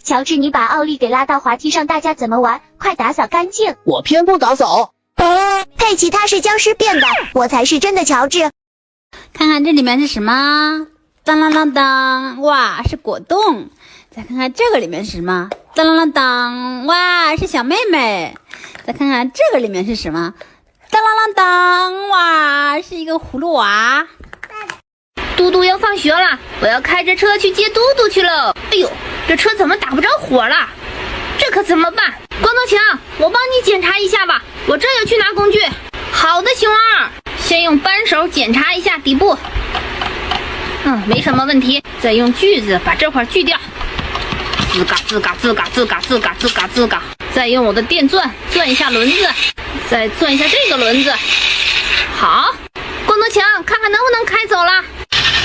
乔治，你把奥利给拉到滑梯上，大家怎么玩？快打扫干净！我偏不打扫。佩奇他是僵尸变的，我才是真的乔治。看看这里面是什么？当啷啷当，哇，是果冻。再看看这个里面是什么？当啷啷当，哇，是小妹妹。再看看这个里面是什么？当啷啷当，哇，是一个葫芦娃。嘟嘟要放学了，我要开着车去接嘟嘟去了。哎呦，这车怎么打不着火了？这可怎么办？光头强，我帮你检查一下吧，我这就去拿工具。好的，熊二，先用扳手检查一下底部。没什么问题，再用锯子把这块锯掉。吱嘎吱嘎吱嘎吱嘎吱嘎吱嘎吱嘎，再用我的电钻钻一下轮子，再钻一下这个轮子。好，光头强，看看能不能开走了。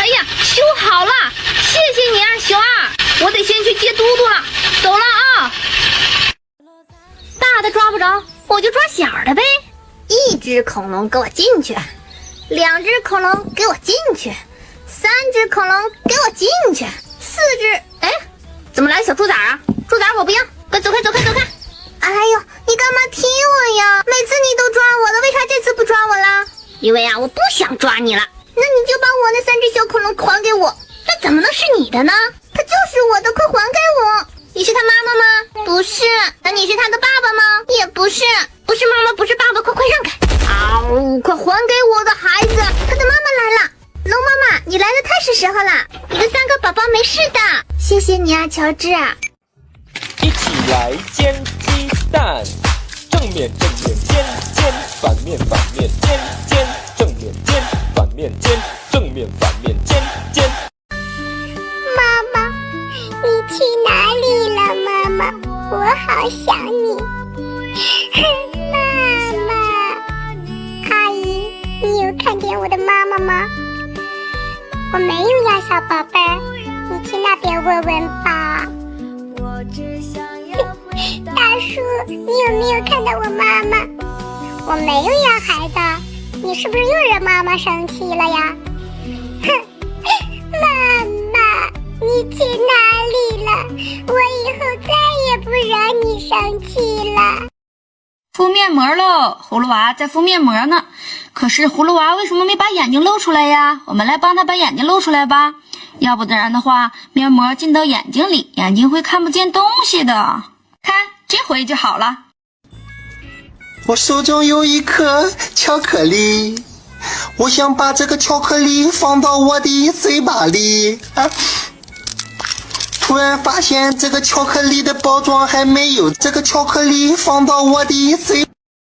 哎呀，修好了，谢谢你啊，熊二，我得先去接嘟嘟了，走了啊。大的抓不着，我就抓小的呗。一只恐龙给我进去，两只恐龙给我进去，三只恐龙给我进去，四只……哎，怎么来小猪崽啊？猪崽我不要，快走开走开走开！哎呦，你干嘛踢我呀？每次你都抓我的，为啥这次不抓我了？因为啊，我不想抓你了。那你就把我那三只小恐龙还给我。这怎么能是你的呢？它就是我的，快还给我！你是他妈妈吗？不是。那你是他的爸爸吗？也不是。不是妈妈，不是爸爸，快让开！快还给我的孩子！他的妈妈来了。龙妈妈，你来的太是时候了，你的3个宝宝没事的。谢谢你啊，乔治啊。一起来煎鸡蛋，正面正面煎煎，反面反面煎煎，正面煎，反面煎，正面反面煎煎。妈妈，你去哪里了？妈妈，我好想你。妈妈，阿姨，你有看见我的妈妈吗？我没有呀，小宝贝儿，你去那边问问吧。大叔，你有没有看到我妈妈？我没有呀，孩子，你是不是又惹妈妈生气了呀？哼，妈妈，你去哪里了？我以后再也不惹你生气了。敷面膜喽，葫芦娃在敷面膜呢。可是葫芦娃为什么没把眼睛露出来呀？我们来帮他把眼睛露出来吧，要不然的话，面膜进到眼睛里，眼睛会看不见东西的。看，这回就好了。我手中有一颗巧克力，我想把这个巧克力放到我的嘴巴里。突然发现这个巧克力的包装还没有这个巧克力放到我的嘴。